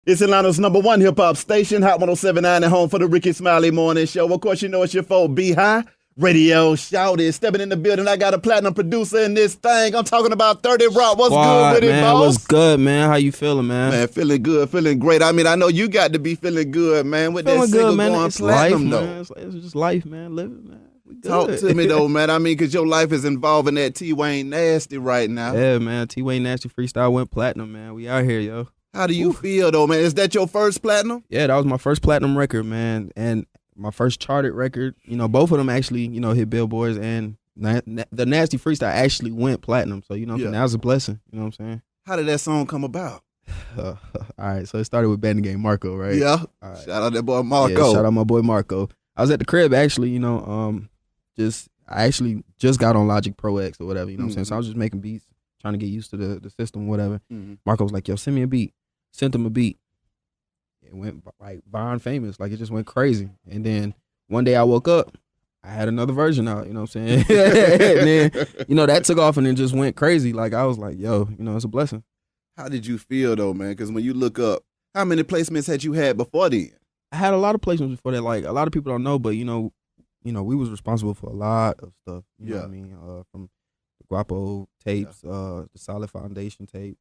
It's Atlanta's #1 hip-hop station, Hot 107.9 at home for the Ricky Smiley Morning Show. Of course, you know it's your folk, B-High. Radio shouted, stepping in the building. I got a platinum producer in this thing. I'm talking about 30 Rock. What's good with it, boss? What's good, man? How you feeling, man? Man, feeling good, feeling great. I mean, I know you got to be feeling good, man, with that single going platinum, though. It's just life, man. Living, man. Talk to me, though, man. I mean, because your life is involving that T-Wayne Nasty right now. Yeah, man. T-Wayne Nasty freestyle went platinum, man. We out here, yo. How do you feel, though, man? Is that your first platinum? Yeah, that was my first platinum record, man. And my first charted record. You know, both of them actually, you know, hit billboards. And the Nasty freestyle actually went platinum. So, you know, that was a blessing. You know what I'm saying? How did that song come about? All right, so it started with Bandit Game Marco, right? Yeah. Right. Shout out that boy Marco. Yeah, shout out my boy Marco. I was at the crib, actually, you know, I actually just got on Logic Pro X or whatever, you know what I'm saying? So I was just making beats, trying to get used to the system, whatever. Marco was like, yo, send me a beat. Sent him a beat. It went like Vine famous. Like, it just went crazy. And then one day I woke up, I had another version out, you know what I'm saying? And then, you know, that took off and it just went crazy. Like, I was like, yo, you know, it's a blessing. How did you feel, though, man? Because when you look up, how many placements had you had before then? I had a lot of placements before that. Like, a lot of people don't know, but, you know, we was responsible for a lot of stuff. You know what I mean? From the Guapo tapes, the Solid Foundation tape,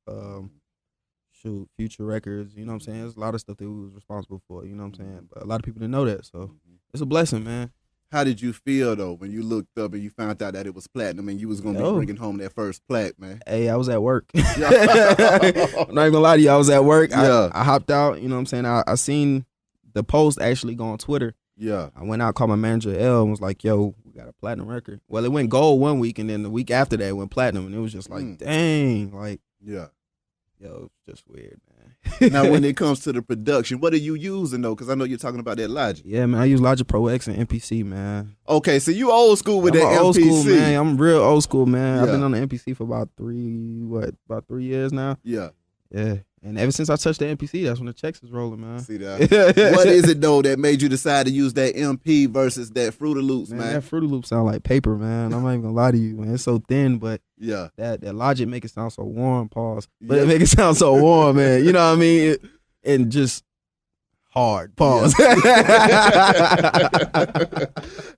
Future Records, you know what I'm saying? There's a lot of stuff that we was responsible for, you know what I'm saying? But a lot of people didn't know that, so it's a blessing, man. How did you feel, though, when you looked up and you found out that it was platinum and you was going to be bringing home that first plaque, man? Hey, I was at work. I'm not even going to lie to you, I was at work. I hopped out, you know what I'm saying? I seen the post actually go on Twitter. Yeah. I went out, called my manager, L, and was like, yo, we got a platinum record. Well, it went gold one week, and then the week after that, it went platinum, and it was just like, dang, like, yo, it's just weird, man. Now, when it comes to the production, what are you using, though? Because I know you're talking about that Logic. Yeah, man, I use Logic Pro X and MPC, man. Okay, so you old school with that MPC. Old school, man. I'm real old school, man. I've been on the MPC for about 3 years now. Yeah. Yeah. And ever since I touched the MPC, that's when the checks is rolling, man. See that? What is it, though, that made you decide to use that MP versus that Fruity Loops, man? That Fruity Loops sound like paper, man. I'm not even gonna lie to you, man. It's so thin, but that Logic make it sound so warm, pause. But it make it sound so warm, man. You know what I mean? And just hard, pause.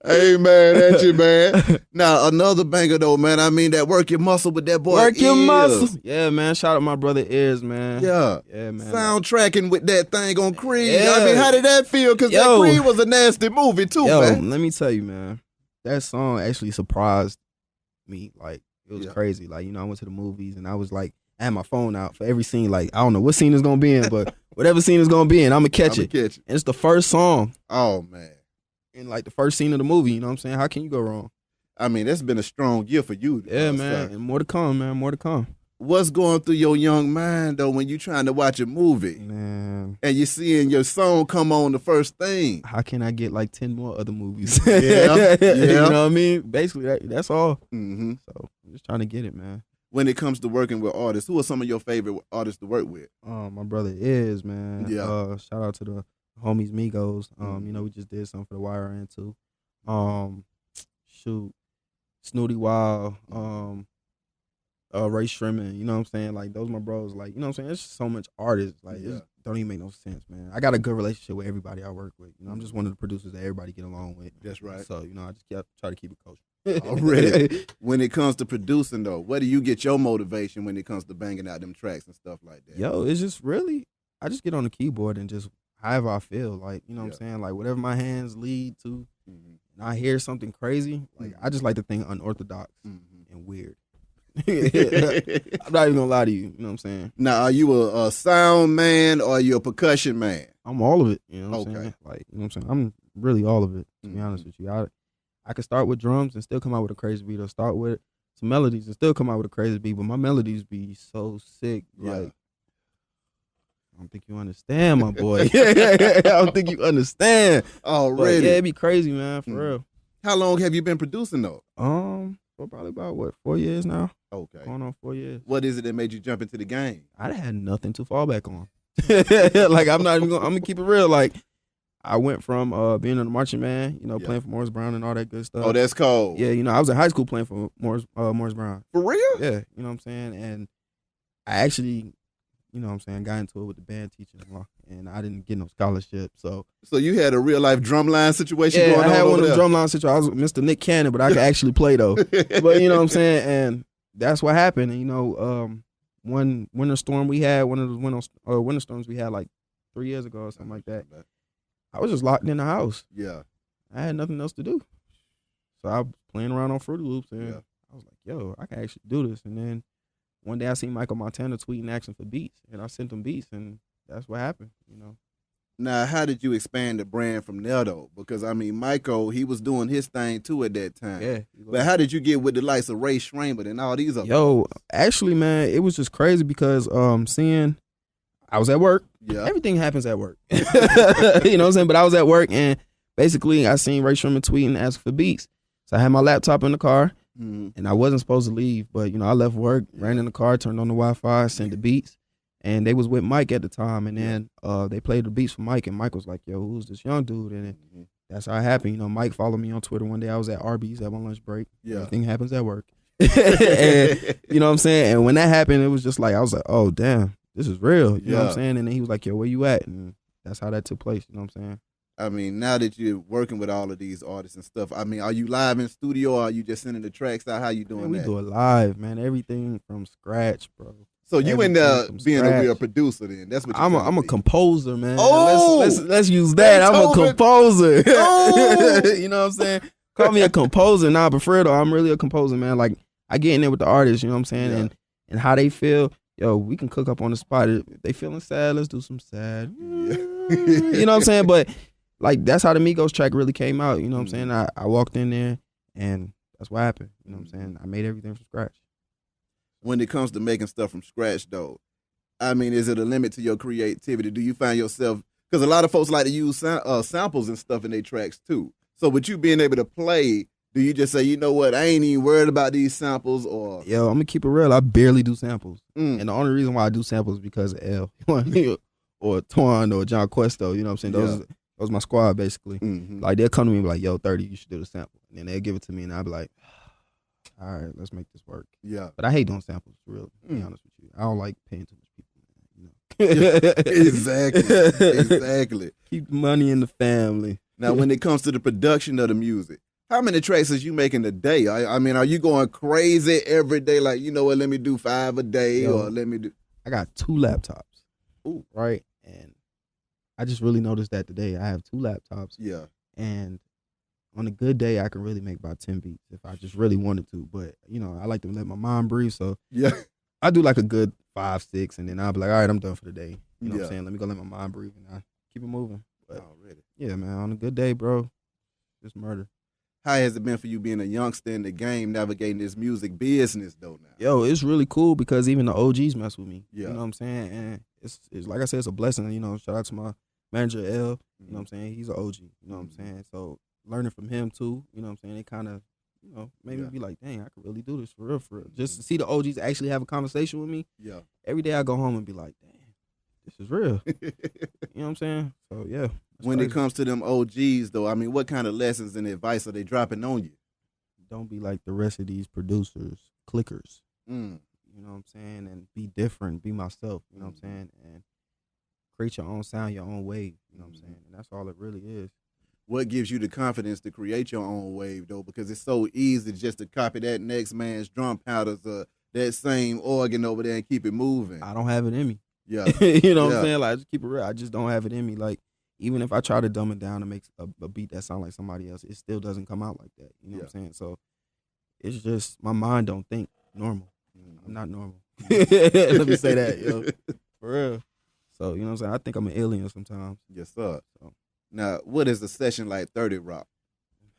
Hey, man, that's you, man. Now, another banger, though, man. I mean, that Work Your Muscle with that boy Work Your Earz. Muscle. Yeah, man. Shout out my brother Earz, man. Yeah, man. Soundtracking with that thing on Creed. Yeah. I mean, how did that feel? Because that Creed was a nasty movie, too, man. Let me tell you, man. That song actually surprised me. Like, it was crazy. Like, you know, I went to the movies, and I was like, I had my phone out for every scene. Like, I don't know what scene it's going to be in, but whatever scene it's going to be in, I'm going to catch it. And it's the first song. Oh, man. In, like, the first scene of the movie, you know what I'm saying? How can you go wrong? I mean, that's been a strong year for you. Yeah, man. And more to come, man. More to come. What's going through your young mind, though, when you're trying to watch a movie? Man. And you're seeing your song come on the first thing. How can I get, like, 10 more other movies? Yeah. You know what I mean? Basically, that's all. Mm-hmm. So, I'm just trying to get it, man. When it comes to working with artists, who are some of your favorite artists to work with? My brother Earz, man. Yeah. Shout out to the homies Migos. You know, we just did something for the YRN too. Snooty Wild, Rae Sremmurd, you know what I'm saying? Like, those my bros. Like, you know what I'm saying? There's so much artists. Like, it don't even make no sense, man. I got a good relationship with everybody I work with. You know, I'm just one of the producers that everybody get along with. That's right. So, you know, I just try to keep it kosher. Already. When it comes to producing, though, where do you get your motivation when it comes to banging out them tracks and stuff like that? Yo, it's just really, I just get on the keyboard and just however I feel. Like, you know what I'm saying? Like, whatever my hands lead to, and I hear something crazy, like, I just like to think unorthodox and weird. I'm not even gonna lie to you, you know what I'm saying? Now, are you a sound man or are you a percussion man? I'm all of it, you know what I'm saying? Like, you know what I'm saying? I'm really all of it, to be honest with you. I could start with drums and still come out with a crazy beat, or start with some melodies and still come out with a crazy beat, but my melodies be so sick, like, I don't think you understand, my boy. I don't think you understand. Already. But yeah, it be crazy, man, for real. How long have you been producing, though? For probably about, 4 years now? Okay. Going on 4 years. What is it that made you jump into the game? I had nothing to fall back on. Like, I'm gonna keep it real. Like, I went from being in the marching band, you know, playing for Morris Brown and all that good stuff. Oh, that's cold. Yeah, you know, I was in high school playing for Morris Brown. For real? Yeah, you know what I'm saying? And I actually you know what I'm saying, got into it with the band teaching, and I didn't get no scholarship. So you had a real life drumline situation going on I had over one of there. them drumline situations. I was Mr. Nick Cannon, but I could actually play though. But you know what I'm saying, and that's what happened. And you know, one winter storm we had, one of those winter storms we had like 3 years ago or something like that. I was just locked in the house. Yeah. I had nothing else to do. So I was playing around on Fruity Loops, and I was like, yo, I can actually do this. And then one day I seen Michael Montana tweeting asking for beats, and I sent him beats, and that's what happened, you know. Now, how did you expand the brand from there, though? Because, I mean, Michael, he was doing his thing, too, at that time. Yeah. But how did you get with the likes of Rae Sremmurd and all these other Yo, actually, man, it was just crazy because seeing I was at work. Yeah. Everything happens at work. You know what I'm saying? But I was at work, and basically I seen Rae Sremmurd tweeting asking for beats. So I had my laptop in the car, and I wasn't supposed to leave. But, you know, I left work, ran in the car, turned on the Wi-Fi, sent the beats. And they was with Mike at the time. And then they played the beats for Mike. And Mike was like, yo, who's this young dude? And that's how it happened. You know, Mike followed me on Twitter one day. I was at Arby's at my lunch break. Yeah. Everything happens at work. And, you know what I'm saying? And when that happened, it was just like, I was like, oh, damn, this is real. You know what I'm saying? And then he was like, yo, where you at? And that's how that took place. You know what I'm saying? I mean, now that you're working with all of these artists and stuff, I mean, are you live in studio or are you just sending the tracks out? How you doing we that? Do it live, man. Everything from scratch, bro. So you end up being a real producer then. That's what you're I'm a composer, man. Oh! Let's use that. I'm a composer. Oh! You know what I'm saying? Call me a composer. Nah, but for real though, I'm really a composer, man. Like, I get in there with the artists, you know what I'm saying? And how they feel. Yo, we can cook up on the spot. If they feeling sad, let's do some sad. You know what I'm saying? But like, that's how the Migos track really came out. You know what I'm saying? I walked in there, and that's what happened. You know what I'm saying? I made everything from scratch. When it comes to making stuff from scratch, though, I mean, is it a limit to your creativity? Do you find yourself, because a lot of folks like to use samples and stuff in their tracks, too. So with you being able to play, do you just say, you know what, I ain't even worried about these samples? Or Yo, I'm going to keep it real. I barely do samples. And the only reason why I do samples is because of L or Twan or John Questo. You know what I'm saying? Those my squad, basically. Like, they'll come to me and be like, yo, 30, you should do the sample. And then they'll give it to me, and I'll be like, all right, let's make this work. Yeah. But I hate doing samples, for real, to be honest with you. I don't like paying too much people, you know. Exactly. Keep the money in the family. Now, when it comes to the production of the music, how many tracks is you making a day? I mean, are you going crazy every day? Like, you know what, let me do 5 a day, or let me do... I got 2 laptops. Ooh. Right? And I just really noticed that today. I have 2 laptops. Yeah. And on a good day, I can really make about 10 beats if I just really wanted to. But, you know, I like to let my mind breathe. So I do like a good 5, 6, and then I'll be like, all right, I'm done for the day. You know what I'm saying? Let me go let my mind breathe, and I keep it moving. But yeah, man, on a good day, bro, it's murder. How has it been for you being a youngster in the game, navigating this music business, though, now? Yo, it's really cool because even the OGs mess with me. You know what I'm saying? And it's like I said, it's a blessing. You know, shout out to my manager, L. You know what I'm saying? He's an OG. You know what I'm saying? So learning from him, too, you know what I'm saying? It kind of, you know, made me be like, dang, I could really do this for real, for real. Just to see the OGs actually have a conversation with me. Yeah. Every day I go home and be like, dang, this is real. You know what I'm saying? So, yeah. When it comes to them OGs, though, I mean, what kind of lessons and advice are they dropping on you? Don't be like the rest of these producers, clickers. You know what I'm saying? And be different, be myself, you know what I'm saying? And create your own sound, your own wave, you know what I'm saying? And that's all it really is. What gives you the confidence to create your own wave, though? Because it's so easy just to copy that next man's drum patterns, that same organ over there and keep it moving. I don't have it in me. Yeah. You know what I'm saying? Like, just keep it real. I just don't have it in me. Like, even if I try to dumb it down and make a beat that sound like somebody else, it still doesn't come out like that. You know what I'm saying? So it's just my mind don't think normal. I'm not normal. Let me say that, yo. For real. So, you know what I'm saying? I think I'm an alien sometimes. Yes, sir. So. Now, what is a session like 30 Rock?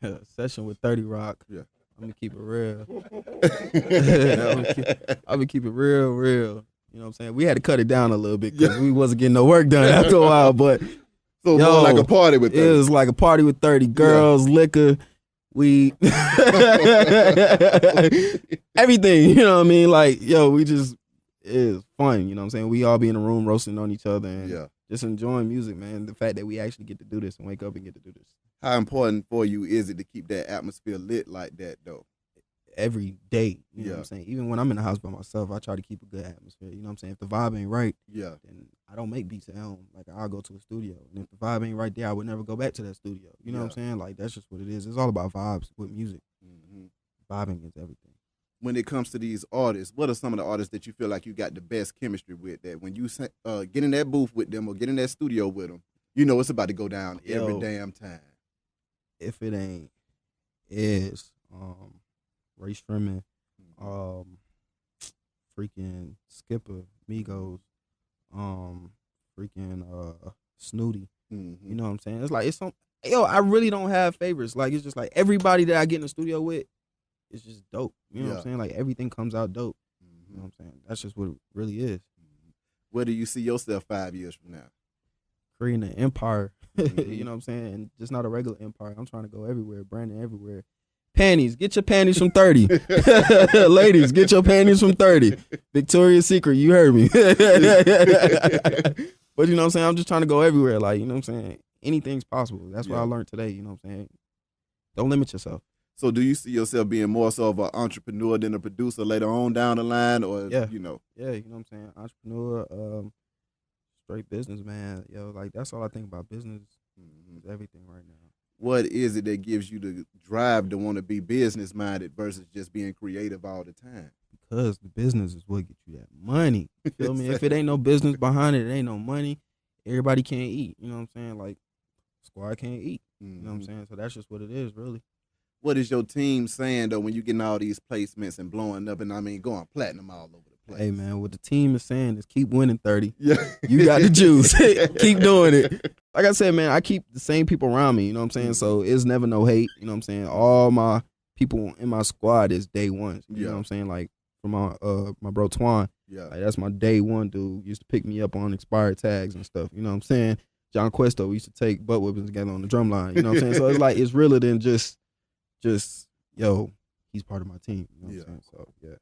A session with 30 Rock. Yeah. I'm going to keep it real. I'm going to keep it real. You know what I'm saying? We had to cut it down a little bit because we wasn't getting no work done after a while, but... So more like a party with 30. It was like a party with 30 girls, liquor, weed, everything, you know what I mean? Like, yo, we just, it was fun, you know what I'm saying? We all be in a room roasting on each other and just enjoying music, man. The fact that we actually get to do this and wake up and get to do this. How important for you is it to keep that atmosphere lit like that, though? every day. You know Yeah. what I'm saying? Even when I'm in the house by myself, I try to keep a good atmosphere. You know what I'm saying? If the vibe ain't right, Yeah. then I don't make beats at home. Like, I'll go to a studio. And if the vibe ain't right there, I would never go back to that studio. You know what I'm saying? Like, that's just what it is. It's all about vibes with music. Mm-hmm. Vibing is everything. When it comes to these artists, what are some of the artists that you feel like you got the best chemistry with? That when you get in that booth with them or get in that studio with them, you know it's about to go down every damn time. If it ain't Earz, Rae Sremmurd, freaking Skipper, Migos, freaking Snooty. Mm-hmm. You know what I'm saying? It's like I really don't have favorites. Like, it's just like everybody that I get in the studio with, it's just dope. You know what I'm saying? Like, everything comes out dope. You know what I'm saying? That's just what it really is. Where do you see yourself 5 years from now? Creating an empire. Mm-hmm. You know what I'm saying? And just not a regular empire. I'm trying to go everywhere, branding everywhere. Panties, get your panties from 30. Ladies, get your panties from 30. Victoria's Secret, you heard me. But you know what I'm saying? I'm just trying to go everywhere. Like, you know what I'm saying? Anything's possible. That's what I learned today. You know what I'm saying? Don't limit yourself. So do you see yourself being more so of an entrepreneur than a producer later on down the line? Or, you know? Yeah, you know what I'm saying? Entrepreneur, straight businessman. Yo, like, that's all I think about. Business is everything right now. What is it that gives you the drive to want to be business minded versus just being creative all the time? Because the business is what gets you that money. You feel me? If it ain't no business behind it, it ain't no money. Everybody can't eat. You know what I'm saying? Like, squad can't eat. You know what I'm saying? So that's just what it is, really. What is your team saying, though, when you getting all these placements and blowing up and, I mean, going platinum all over the place? Hey, man, what the team is saying is keep winning 30. Yeah. You got the juice. Keep doing it. Like I said, man, I keep the same people around me. You know what I'm saying? So it's never no hate. You know what I'm saying? All my people in my squad is day ones. You know what I'm saying? Like, from my bro Twan. Yeah. Like, that's my day one dude. Used to pick me up on expired tags and stuff. You know what I'm saying? John Questo, we used to take butt whippings together on the drum line. You know what I'm saying? So it's like, it's realer than just yo, he's part of my team. You know what I'm saying? So yeah.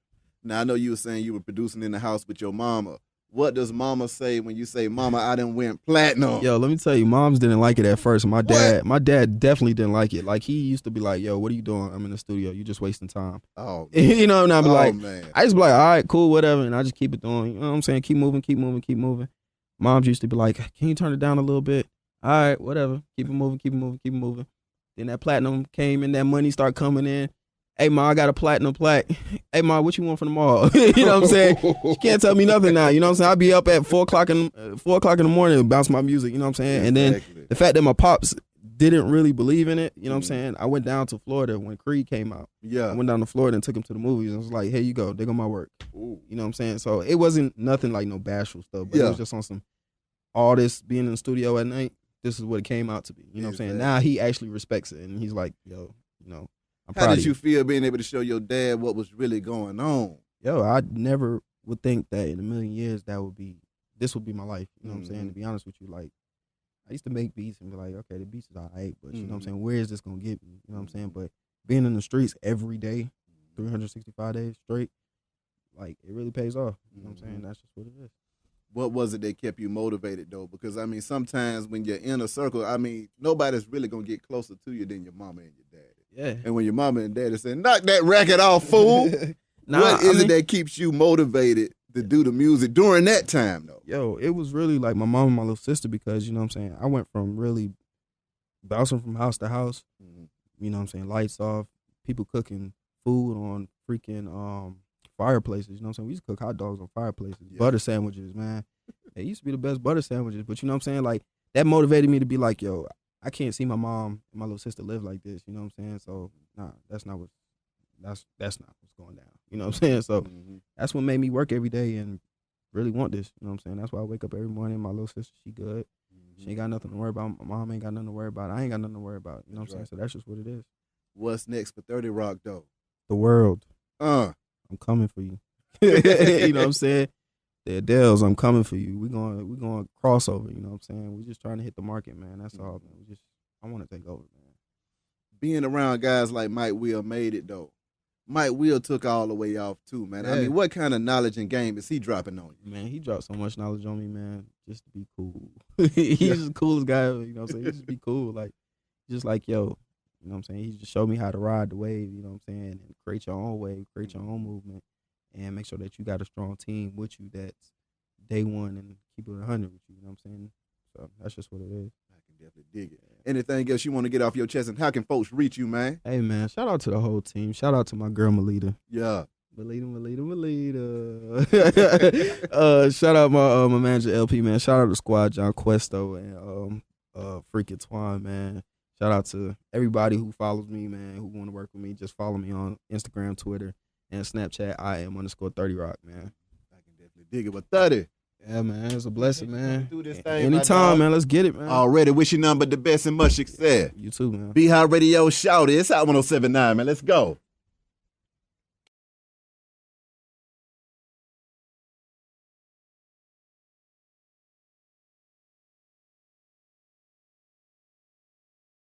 Now I know you were saying you were producing in the house with your mama. What does mama say when you say, "Mama, I done went platinum"? Yo, let me tell you, moms didn't like it at first. My dad definitely didn't like it. Like, he used to be like, "Yo, what are you doing? I'm in the studio. You just wasting time." Oh, man. You know, and I'd be like, man. I just be like, all right, cool, whatever, and I just keep it doing. You know what I'm saying? Keep moving, keep moving, keep moving. Moms used to be like, "Can you turn it down a little bit?" All right, whatever. Keep it moving, keep it moving, keep it moving. Then that platinum came and that money started coming in. Hey, Ma, I got a platinum plaque. Hey, Ma, what you want from the mall? You know what I'm saying? She can't tell me nothing now. You know what I'm saying? I'll be up at 4 o'clock in the morning and bounce my music. You know what I'm saying? And then the fact that my pops didn't really believe in it, you know what I'm saying? I went down to Florida when Creed came out. Yeah. I went down to Florida and took him to the movies. And was like, here you go. Dig on my work. Ooh. You know what I'm saying? So it wasn't nothing like no bashful stuff. But it was just on some, all this being in the studio at night, this is what it came out to be. You know what I'm saying? Now he actually respects it. And he's like, yo, you know. How did you feel being able to show your dad what was really going on? Yo, I never would think that in a million years this would be my life. You know what I'm saying? To be honest with you, like, I used to make beats and be like, okay, the beats is all right, but you know what I'm saying? Where is this gonna get me? You know what I'm saying? But being in the streets every day, 365 days straight, like, it really pays off. You know what I'm saying? That's just what it is. What was it that kept you motivated, though? Because, I mean, sometimes when you're in a circle, I mean, nobody's really going to get closer to you than your mama and your daddy. Yeah. And when your mama and daddy say, knock that racket off, fool, what is it that keeps you motivated to do the music during that time, though? Yo, it was really like my mom and my little sister because, you know what I'm saying, I went from really bouncing from house to house, you know what I'm saying, lights off, people cooking food on freaking fireplaces, you know what I'm saying? We used to cook hot dogs on fireplaces, butter sandwiches, man. They used to be the best butter sandwiches, but you know what I'm saying? Like, that motivated me to be like, yo, I can't see my mom and my little sister live like this, you know what I'm saying? So, nah, that's not what's going down, you know what I'm saying? So, that's what made me work every day and really want this, you know what I'm saying? That's why I wake up every morning, my little sister, she good. She ain't got nothing to worry about. My mom ain't got nothing to worry about. I ain't got nothing to worry about, you know what I'm saying? So, that's just what it is. What's next for 30 Rock, though? The world. I'm coming for you. You know what I'm saying? The Adeles, I'm coming for you. We're going crossover, you know what I'm saying? We're just trying to hit the market, man. That's all, man. I want to take over, man. Being around guys like Mike Will made it, though. Mike Will took all the way off, too, man. I mean, what kind of knowledge and game is he dropping on you? Man, he dropped so much knowledge on me, man, just to be cool. He's the coolest guy, you know what I'm saying? He just be cool. Like, just like, yo, You know what I'm saying? He just showed me how to ride the wave, you know what I'm saying? And create your own wave, create your own movement, and make sure that you got a strong team with you that's day one and keep it 100 with you, you know what I'm saying? So that's just what it is. I can definitely dig it. Anything else you want to get off your chest, and how can folks reach you, man? Hey, man, shout out to the whole team. Shout out to my girl, Melita. Yeah. Melita. Shout out my manager, LP, man. Shout out to squad, John Questo and freaking Twine, man. Shout out to everybody who follows me, man, who want to work with me. Just follow me on Instagram, Twitter, and Snapchat. I am _30Rock, man. I can definitely dig it. But 30. Yeah, man, it's a blessing, man. Do this thing, anytime, man. Let's get it, man. Already wish you nothing but the best and much success. You too, man. Be High Radio, shout it. It's Hot 107.9, man. Let's go.